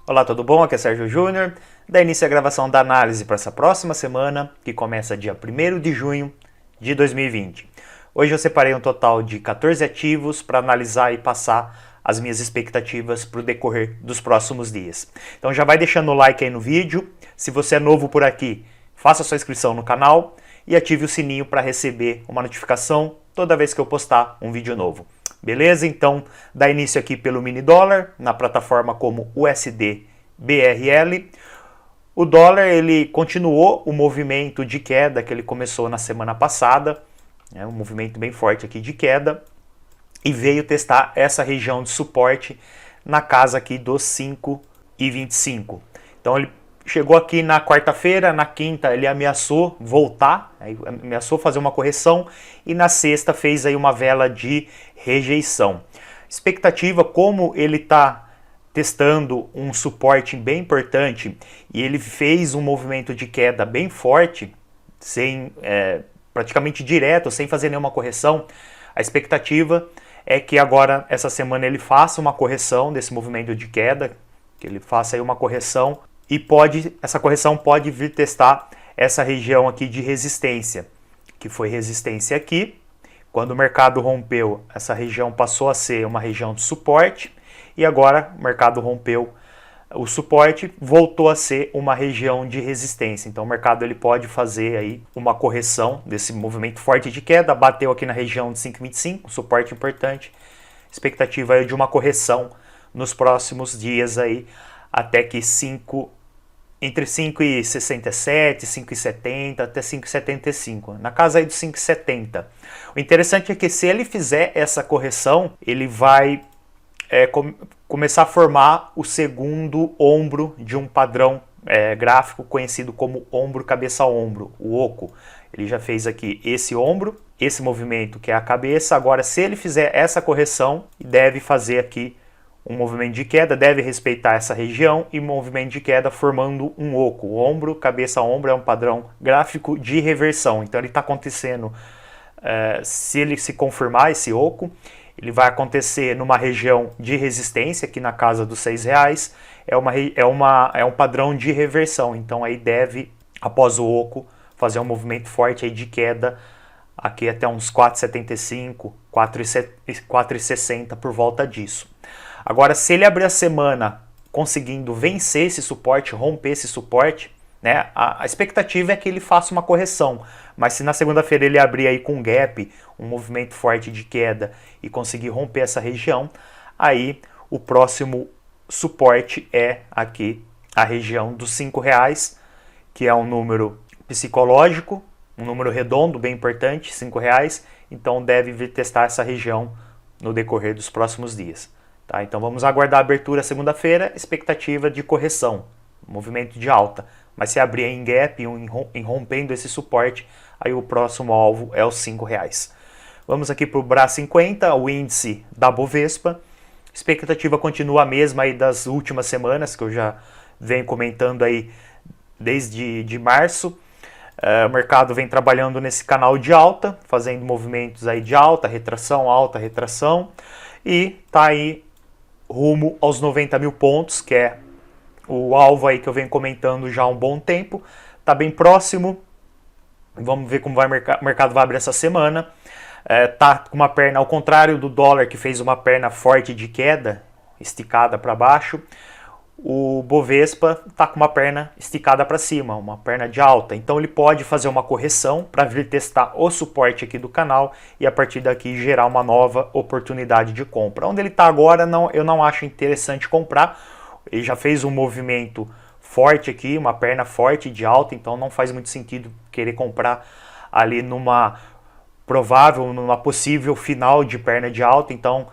Olá, tudo bom? Aqui é Sérgio Júnior. Dá início à gravação da análise para essa próxima semana, que começa dia 1º de junho de 2020. Hoje eu separei um total de 14 ativos para analisar e passar as minhas expectativas para o decorrer dos próximos dias. Então já vai deixando o like aí no vídeo. Se você é novo por aqui, faça sua inscrição no canal e ative o sininho para receber uma notificação toda vez que eu postar um vídeo novo. Beleza? Então, dá início aqui pelo mini dólar, na plataforma como USD BRL. O dólar, ele continuou o movimento de queda que ele começou na semana passada, um movimento bem forte aqui de queda, e veio testar essa região de suporte na casa aqui dos 5,25. Então, ele chegou aqui na quarta-feira, na quinta ele ameaçou voltar, ameaçou fazer uma correção e na sexta fez aí uma vela de rejeição. Expectativa, como ele está testando um suporte bem importante e ele fez um movimento de queda bem forte, sem praticamente direto, sem fazer nenhuma correção, a expectativa é que agora essa semana ele faça uma correção desse movimento de queda, que ele faça aí uma correção e essa correção pode vir testar essa região aqui de resistência, que foi resistência aqui. Quando o mercado rompeu, essa região passou a ser uma região de suporte e agora o mercado rompeu o suporte, voltou a ser uma região de resistência. Então o mercado ele pode fazer aí uma correção desse movimento forte de queda, bateu aqui na região de 5,25, suporte importante. Expectativa é de uma correção nos próximos dias aí, até que entre 5,67, 5,70 até 5,75, na casa aí dos 5,70. O interessante é que se ele fizer essa correção, ele vai começar a formar o segundo ombro de um padrão gráfico conhecido como ombro cabeça ombro, o oco. Ele já fez aqui esse ombro, esse movimento que é a cabeça. Agora, se ele fizer essa correção, deve fazer aqui um movimento de queda, deve respeitar essa região e movimento de queda formando um oco. O ombro, cabeça, ombro é um padrão gráfico de reversão. Então ele está acontecendo, se ele se confirmar esse oco, ele vai acontecer numa região de resistência, aqui na casa dos R$6. É um padrão de reversão. Então aí deve, após o oco, fazer um movimento forte aí de queda, aqui até uns 4,75, 4,60 por volta disso. Agora, se ele abrir a semana conseguindo vencer esse suporte, romper esse suporte, né, a expectativa é que ele faça uma correção. Mas se na segunda-feira ele abrir aí com um gap, um movimento forte de queda e conseguir romper essa região, aí o próximo suporte é aqui a região dos R$5, que é um número psicológico, um número redondo, bem importante, R$5. Então deve vir testar essa região no decorrer dos próximos dias. Tá, então vamos aguardar a abertura segunda-feira, expectativa de correção, movimento de alta. Mas se abrir em gap, em rompendo esse suporte, aí o próximo alvo é os R$5. Vamos aqui para o BRA 50, o índice da Bovespa. Expectativa continua a mesma aí das últimas semanas, que eu já venho comentando aí desde março. O mercado vem trabalhando nesse canal de alta, fazendo movimentos aí de alta, retração, e está aí rumo aos 90 mil pontos, que é o alvo aí que eu venho comentando já há um bom tempo. Está bem próximo, vamos ver como o mercado vai abrir essa semana. Está com uma perna, ao contrário do dólar, que fez uma perna forte de queda, esticada para baixo, o Bovespa está com uma perna esticada para cima, uma perna de alta. Então ele pode fazer uma correção para vir testar o suporte aqui do canal e a partir daqui gerar uma nova oportunidade de compra. Onde ele está agora, eu não acho interessante comprar. Ele já fez um movimento forte aqui, uma perna forte de alta, então não faz muito sentido querer comprar ali numa possível final de perna de alta. Então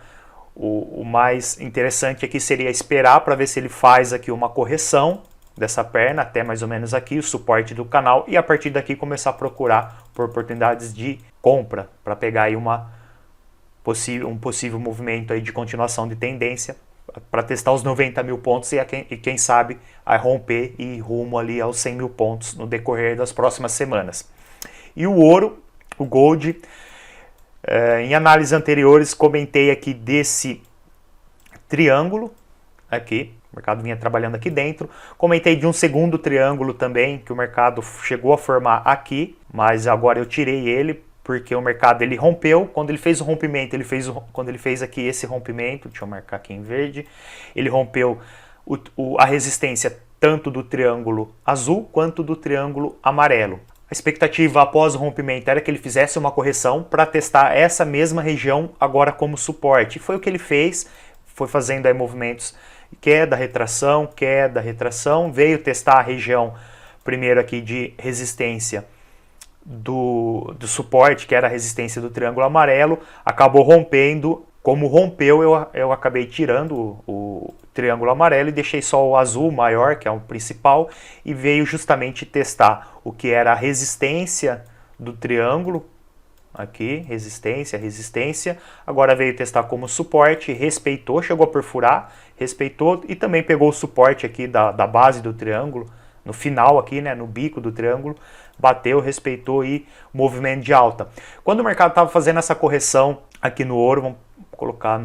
o mais interessante aqui seria esperar para ver se ele faz aqui uma correção dessa perna até mais ou menos aqui, o suporte do canal, e a partir daqui começar a procurar por oportunidades de compra para pegar aí um possível movimento aí de continuação de tendência para testar os 90 mil pontos e quem sabe a romper e rumo ali aos 100 mil pontos no decorrer das próximas semanas. E o ouro, o gold, em análises anteriores comentei aqui desse triângulo aqui, O mercado vinha trabalhando aqui dentro. Comentei de um segundo triângulo também, que o mercado chegou a formar aqui, mas agora eu tirei ele, porque o mercado ele rompeu. Quando ele fez o rompimento, quando ele fez aqui esse rompimento, deixa eu marcar aqui em verde, ele rompeu a resistência tanto do triângulo azul quanto do triângulo amarelo. A expectativa após o rompimento era que ele fizesse uma correção para testar essa mesma região agora como suporte. Foi o que ele fez, foi fazendo aí movimentos queda, retração, veio testar a região primeiro aqui de resistência do suporte, que era a resistência do triângulo amarelo, acabou rompendo. Como rompeu, eu acabei tirando o triângulo amarelo e deixei só o azul maior, que é o principal, e veio justamente testar o que era a resistência do triângulo, aqui, resistência, agora veio testar como suporte, respeitou, chegou a perfurar, respeitou e também pegou o suporte aqui da base do triângulo, no final aqui, né, no bico do triângulo, bateu, respeitou e movimento de alta. Quando o mercado estava fazendo essa correção aqui no ouro, vamos colocar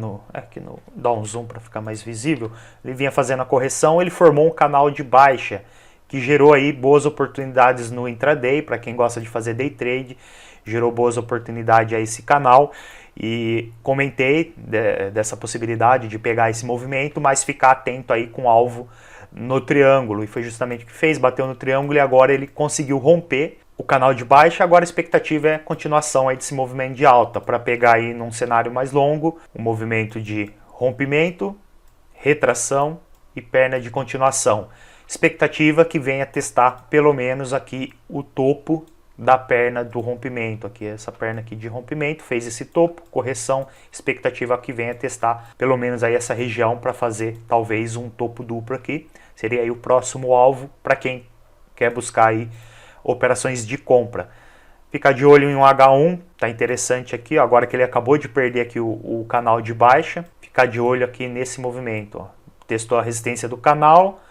dar um zoom para ficar mais visível, ele vinha fazendo a correção, ele formou um canal de baixa, que gerou aí boas oportunidades no intraday, para quem gosta de fazer day trade, gerou boas oportunidades a esse canal, e comentei dessa possibilidade de pegar esse movimento, mas ficar atento aí com o alvo no triângulo, e foi justamente o que fez, bateu no triângulo e agora ele conseguiu romper o canal de baixa. Agora a expectativa é a continuação aí desse movimento de alta, para pegar aí num cenário mais longo, um movimento de rompimento, retração e perna de continuação. Expectativa que venha testar pelo menos aqui o topo da perna do rompimento, aqui essa perna aqui de rompimento, fez esse topo, correção, expectativa que venha testar pelo menos aí essa região para fazer talvez um topo duplo aqui, seria aí o próximo alvo para quem quer buscar aí operações de compra. Ficar de olho em um H1, tá interessante aqui, ó, agora que ele acabou de perder aqui o canal de baixa, ficar de olho aqui nesse movimento, ó. Testou a resistência do canal,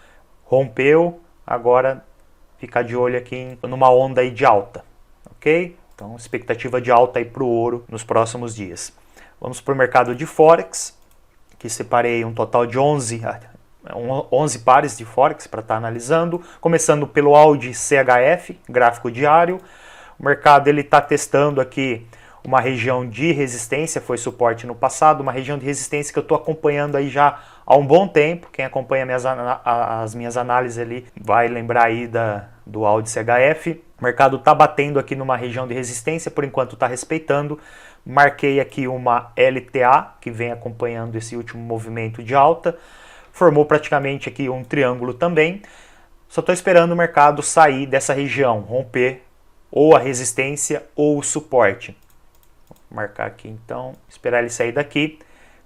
rompeu, agora ficar de olho aqui numa onda aí de alta, ok? Então expectativa de alta aí para o ouro nos próximos dias. Vamos para o mercado de Forex, que separei um total de 11 pares de Forex para estar analisando, começando pelo Audi CHF, gráfico diário. O mercado ele está testando aqui uma região de resistência, foi suporte no passado, uma região de resistência que eu estou acompanhando aí já há um bom tempo. Quem acompanha as minhas análises ali vai lembrar aí do Audi CHF. O mercado está batendo aqui numa região de resistência, por enquanto está respeitando. Marquei aqui uma LTA, que vem acompanhando esse último movimento de alta. Formou praticamente aqui um triângulo também. Só estou esperando o mercado sair dessa região, romper ou a resistência ou o suporte. Vou marcar aqui então, esperar ele sair daqui.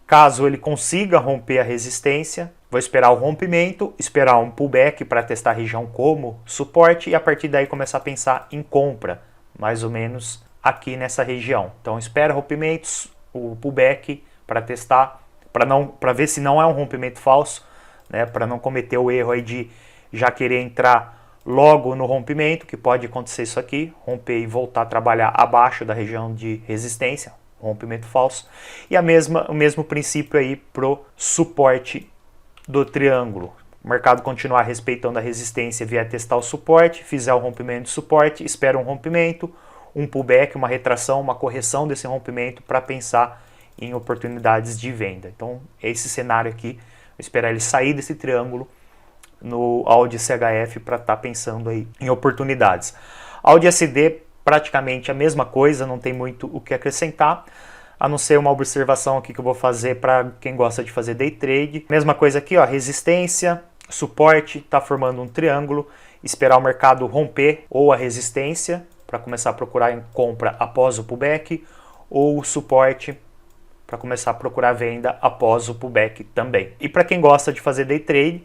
Caso ele consiga romper a resistência, vou esperar o rompimento, esperar um pullback para testar a região como suporte e a partir daí começar a pensar em compra, mais ou menos aqui nessa região. Então espera rompimentos, o pullback para testar, para ver se não é um rompimento falso, né, para não cometer o erro aí de já querer entrar logo no rompimento, que pode acontecer isso aqui, romper e voltar a trabalhar abaixo da região de resistência, rompimento falso. E o mesmo princípio aí pro suporte do triângulo. O mercado continuar respeitando a resistência, vier testar o suporte, fizer o rompimento de suporte, espera um rompimento, um pullback, uma retração, uma correção desse rompimento para pensar em oportunidades de venda. Então, esse cenário aqui, esperar ele sair desse triângulo no Audi CHF para estar pensando aí em oportunidades. Audi SD, praticamente a mesma coisa, não tem muito o que acrescentar, a não ser uma observação aqui que eu vou fazer para quem gosta de fazer day trade. Mesma coisa aqui, ó, resistência, suporte, está formando um triângulo, esperar o mercado romper ou a resistência para começar a procurar em compra após o pullback, ou o suporte para começar a procurar venda após o pullback também. E para quem gosta de fazer day trade,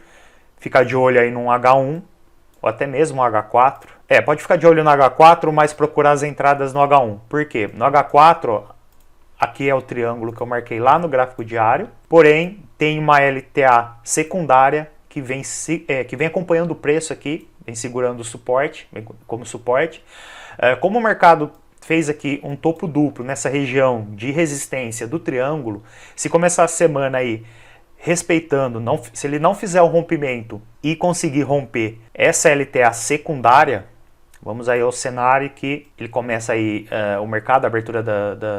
ficar de olho aí num H1 ou até mesmo um H4. Pode ficar de olho no H4, mas procurar as entradas no H1. Por quê? No H4, ó, aqui é o triângulo que eu marquei lá no gráfico diário, porém tem uma LTA secundária que vem acompanhando o preço aqui, vem segurando o suporte, como suporte. Como o mercado fez aqui um topo duplo nessa região de resistência do triângulo, se começar a semana aí respeitando, se ele não fizer o rompimento e conseguir romper essa LTA secundária, vamos aí ao cenário que ele começa aí o mercado, a abertura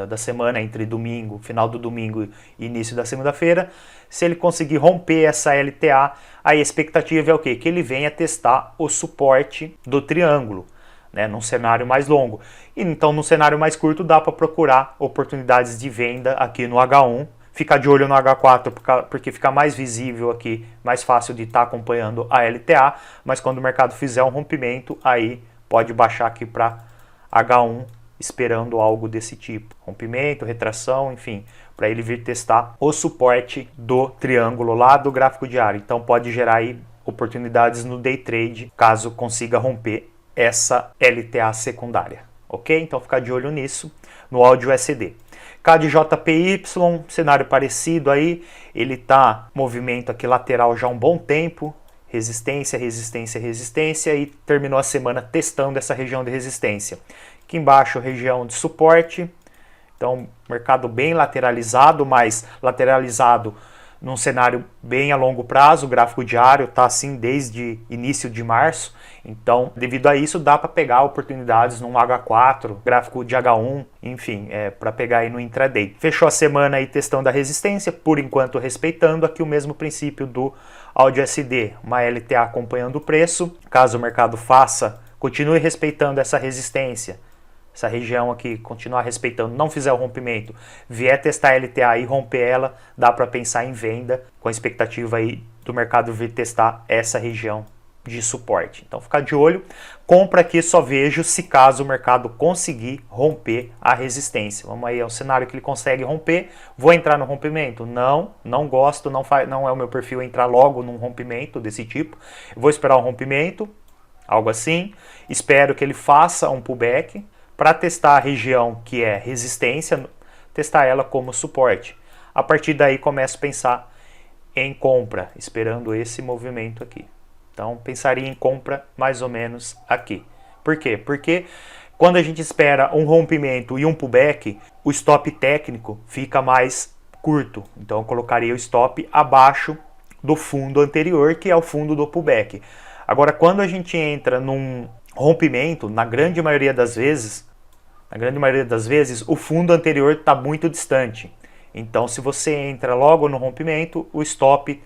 da semana entre domingo, final do domingo e início da segunda-feira. Se ele conseguir romper essa LTA, aí a expectativa é o quê? Que ele venha testar o suporte do triângulo, né, num cenário mais longo. E então, num cenário mais curto, dá para procurar oportunidades de venda aqui no H1. Ficar de olho no H4 porque fica mais visível aqui, mais fácil de estar acompanhando a LTA, mas quando o mercado fizer um rompimento, aí pode baixar aqui para H1 esperando algo desse tipo. Rompimento, retração, enfim, para ele vir testar o suporte do triângulo lá do gráfico diário. Então pode gerar aí oportunidades no day trade, caso consiga romper essa LTA secundária. Ok? Então ficar de olho nisso no áudio USD. CAD-JPY, cenário parecido aí, ele está movimento aqui lateral já há um bom tempo, resistência, resistência, resistência, e terminou a semana testando essa região de resistência. Aqui embaixo, região de suporte, então mercado bem lateralizado, mas lateralizado num cenário bem a longo prazo. O gráfico diário está assim desde início de março, então devido a isso dá para pegar oportunidades num H4, gráfico de H1, enfim, para pegar aí no intraday. Fechou a semana aí testando a resistência, por enquanto respeitando aqui o mesmo princípio do áudio SD, uma LTA acompanhando o preço. Caso o mercado continue respeitando essa resistência, essa região aqui, continuar respeitando, não fizer o rompimento, vier testar a LTA e romper ela, dá para pensar em venda, com a expectativa aí do mercado vir testar essa região de suporte. Então ficar de olho, compra aqui só vejo se caso o mercado conseguir romper a resistência. Vamos aí, é um cenário que ele consegue romper, vou entrar no rompimento? Não gosto, não é o meu perfil entrar logo num rompimento desse tipo, eu vou esperar um rompimento, algo assim, espero que ele faça um pullback, para testar a região que é resistência, testar ela como suporte. A partir daí começo a pensar em compra, esperando esse movimento aqui. Então pensaria em compra mais ou menos aqui. Por quê? Porque quando a gente espera um rompimento e um pullback, o stop técnico fica mais curto. Então eu colocaria o stop abaixo do fundo anterior, que é o fundo do pullback. Agora, quando a gente entra num rompimento, na grande maioria das vezes, o fundo anterior está muito distante. Então, se você entra logo no rompimento, o stop,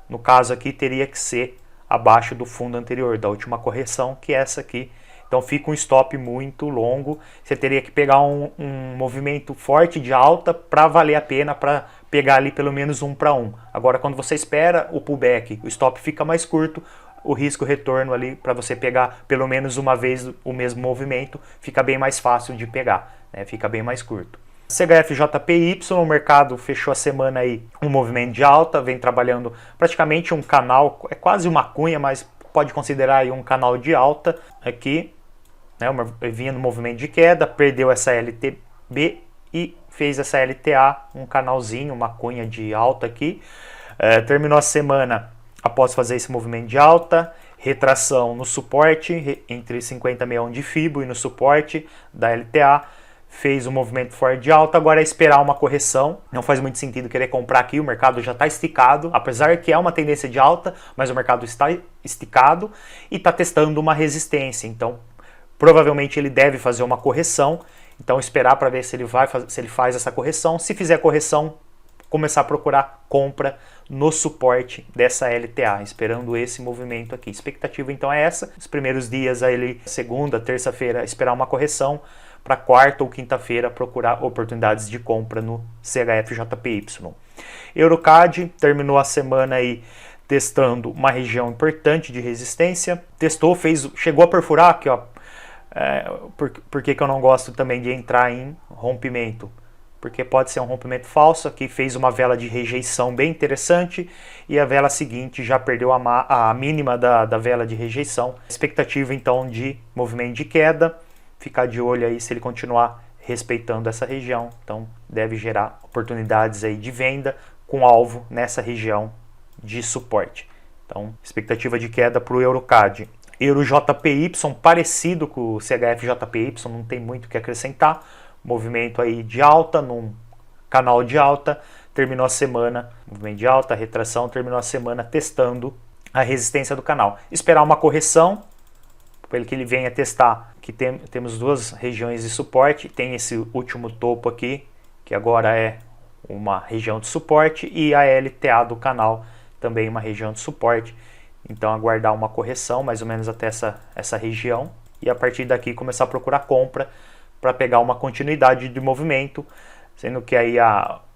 no caso aqui, teria que ser abaixo do fundo anterior, da última correção, que é essa aqui. Então, fica um stop muito longo. Você teria que pegar um movimento forte de alta para valer a pena, para pegar ali pelo menos 1 para 1. Agora, quando você espera o pullback, o stop fica mais curto, o risco retorno ali para você pegar pelo menos uma vez o mesmo movimento fica bem mais fácil de pegar, né? Fica bem mais curto. CHF-JPY, o mercado fechou a semana aí um movimento de alta, vem trabalhando praticamente um canal, é quase uma cunha, mas pode considerar aí um canal de alta aqui, né? Vinha no movimento de queda, perdeu essa LTB e fez essa LTA, um canalzinho, uma cunha de alta aqui, terminou a semana após fazer esse movimento de alta, retração no suporte, entre 50,61 de FIBO e no suporte da LTA, fez um movimento forte de alta, agora é esperar uma correção, não faz muito sentido querer comprar aqui, o mercado já está esticado, apesar que é uma tendência de alta, mas o mercado está esticado e está testando uma resistência, então provavelmente ele deve fazer uma correção, então esperar para ver se ele faz essa correção, se fizer a correção, começar a procurar compra no suporte dessa LTA, esperando esse movimento aqui. A expectativa então é essa, os primeiros dias aí, segunda, terça-feira, esperar uma correção, para quarta ou quinta-feira procurar oportunidades de compra no CHF-JPY. EuroCAD terminou a semana aí testando uma região importante de resistência, chegou a perfurar aqui, ó. Por que eu não gosto também de entrar em rompimento? Porque pode ser um rompimento falso, aqui fez uma vela de rejeição bem interessante e a vela seguinte já perdeu a mínima da vela de rejeição. Expectativa então de movimento de queda, ficar de olho aí se ele continuar respeitando essa região, então deve gerar oportunidades aí de venda com alvo nessa região de suporte. Então expectativa de queda para o EuroCAD. EuroJPY parecido com o CHF-JPY, não tem muito o que acrescentar. Movimento aí de alta, num canal de alta, terminou a semana, movimento de alta, retração, terminou a semana testando a resistência do canal. Esperar uma correção, para que ele venha testar, que temos duas regiões de suporte, tem esse último topo aqui, que agora é uma região de suporte, e a LTA do canal também uma região de suporte. Então aguardar uma correção mais ou menos até essa região, e a partir daqui começar a procurar compra para pegar uma continuidade de movimento, sendo que aí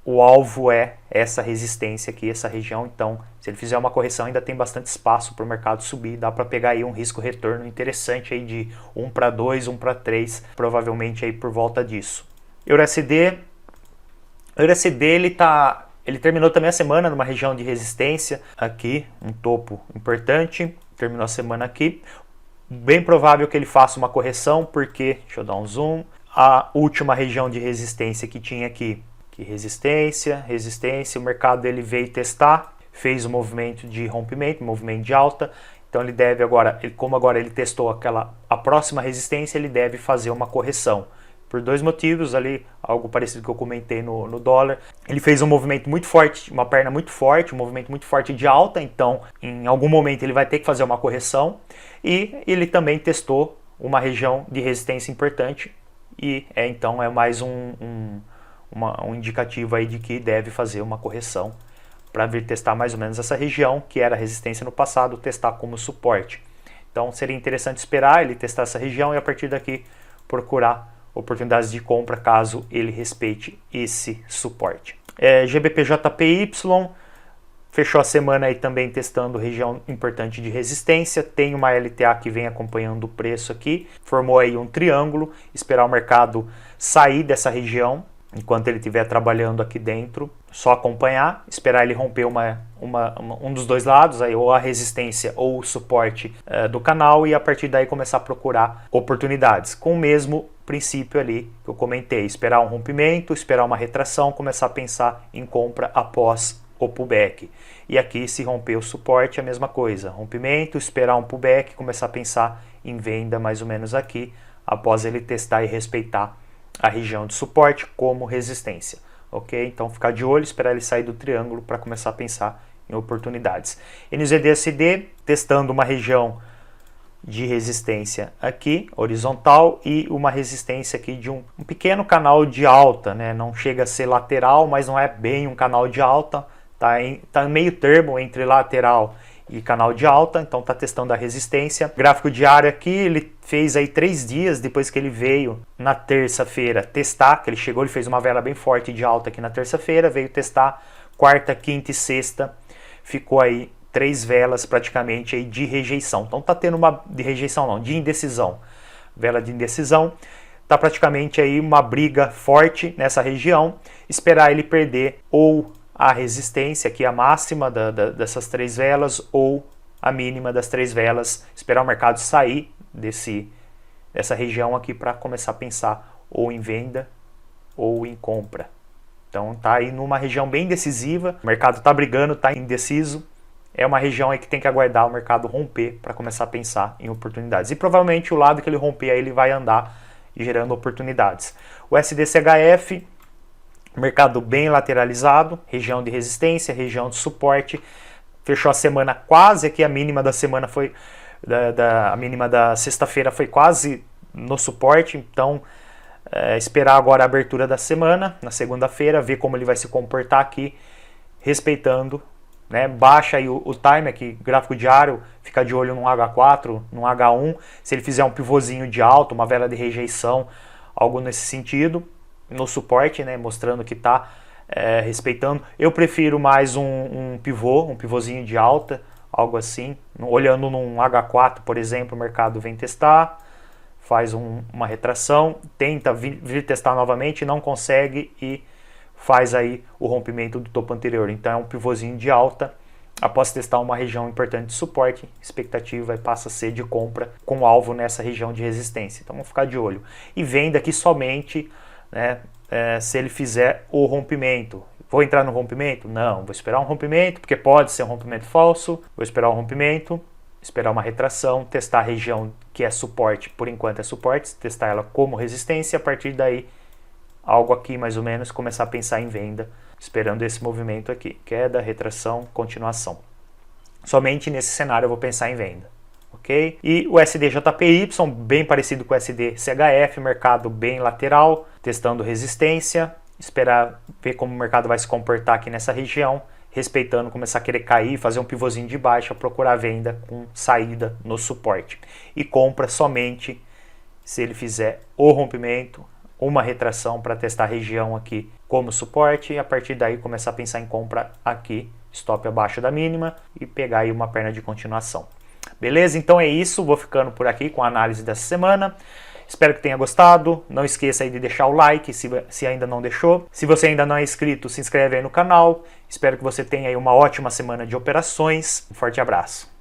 o alvo é essa resistência aqui, essa região. Então se ele fizer uma correção ainda tem bastante espaço para o mercado subir, dá para pegar aí um risco retorno interessante aí de 1 para 2, 1 para 3, provavelmente aí por volta disso. EURUSD ele terminou também a semana numa região de resistência aqui, um topo importante, terminou a semana aqui. Bem provável que ele faça uma correção, porque, deixa eu dar um zoom, a última região de resistência que tinha aqui, resistência, o mercado dele veio testar, fez um movimento de rompimento, movimento de alta, então ele deve agora, como agora ele testou a próxima resistência, ele deve fazer uma correção. Por dois motivos ali, algo parecido que eu comentei no dólar. Ele fez um movimento muito forte, uma perna muito forte, um movimento muito forte de alta, então em algum momento ele vai ter que fazer uma correção. E ele também testou uma região de resistência importante e então é mais um indicativo aí de que deve fazer uma correção para vir testar mais ou menos essa região, que era resistência no passado, testar como suporte. Então seria interessante esperar ele testar essa região e a partir daqui procurar oportunidades de compra caso ele respeite esse suporte. GBPJPY fechou a semana aí também testando região importante de resistência, tem uma LTA que vem acompanhando o preço aqui, formou aí um triângulo, esperar o mercado sair dessa região, enquanto ele estiver trabalhando aqui dentro, só acompanhar, esperar ele romper um dos dois lados, aí, ou a resistência ou o suporte do canal, e a partir daí começar a procurar oportunidades, com o mesmo princípio ali que eu comentei, esperar um rompimento, esperar uma retração, começar a pensar em compra após o pullback. E aqui se romper o suporte, a mesma coisa, rompimento, esperar um pullback, começar a pensar em venda mais ou menos aqui, após ele testar e respeitar a região de suporte como resistência, ok? Então ficar de olho, esperar ele sair do triângulo para começar a pensar em oportunidades. NZD-USD testando uma região de resistência aqui, horizontal, e uma resistência aqui de um pequeno canal de alta, né? Não chega a ser lateral, mas não é bem um canal de alta, tá em meio termo entre lateral e canal de alta, então está testando a resistência. Gráfico diário aqui, ele fez aí 3 dias depois que ele veio na terça-feira testar, que ele chegou, ele fez uma vela bem forte de alta aqui na terça-feira, veio testar quarta, quinta e sexta, ficou aí 3 velas praticamente aí de rejeição. Então tá tendo de indecisão. Vela de indecisão, tá praticamente aí uma briga forte nessa região, esperar ele perder ou a resistência, aqui a máxima dessas 3 velas, ou a mínima das 3 velas, esperar o mercado sair dessa região aqui para começar a pensar ou em venda ou em compra. Então tá aí numa região bem decisiva, o mercado tá brigando, tá indeciso, é uma região aí que tem que aguardar o mercado romper para começar a pensar em oportunidades. E provavelmente o lado que ele romper aí ele vai andar gerando oportunidades. O SDCHF, mercado bem lateralizado, região de resistência, região de suporte, fechou a semana quase aqui, a mínima da semana foi, a mínima da sexta-feira foi quase no suporte, então esperar agora a abertura da semana, na segunda-feira, ver como ele vai se comportar aqui, respeitando, né, baixa aí o time aqui, gráfico diário, fica de olho no H4, no H1, se ele fizer um pivôzinho de alta, uma vela de rejeição, algo nesse sentido, no suporte, né, mostrando que está respeitando. Eu prefiro mais um pivôzinho de alta, algo assim, olhando num H4, por exemplo, o mercado vem testar, faz uma retração, tenta vir testar novamente, não consegue e faz aí o rompimento do topo anterior. Então é um pivôzinho de alta, após testar uma região importante de suporte, expectativa passa a ser de compra com alvo nessa região de resistência. Então vamos ficar de olho. E venda aqui somente, né, se ele fizer o rompimento. Vou entrar no rompimento? Não, vou esperar um rompimento, porque pode ser um rompimento falso. Vou esperar um rompimento, esperar uma retração, testar a região que é suporte, por enquanto é suporte, testar ela como resistência, a partir daí algo aqui mais ou menos, começar a pensar em venda, esperando esse movimento aqui, queda, retração, continuação. Somente nesse cenário eu vou pensar em venda. Okay? E o SDJPY, bem parecido com o SDCHF, mercado bem lateral, testando resistência, esperar ver como o mercado vai se comportar aqui nessa região, respeitando, começar a querer cair, fazer um pivôzinho de baixa, procurar venda com saída no suporte. E compra somente se ele fizer o rompimento, uma retração para testar a região aqui como suporte, e a partir daí começar a pensar em compra aqui, stop abaixo da mínima e pegar aí uma perna de continuação. Beleza? Então é isso, vou ficando por aqui com a análise dessa semana. Espero que tenha gostado. Não esqueça aí de deixar o like se ainda não deixou. Se você ainda não é inscrito, se inscreve aí no canal. Espero que você tenha aí uma ótima semana de operações. Um forte abraço.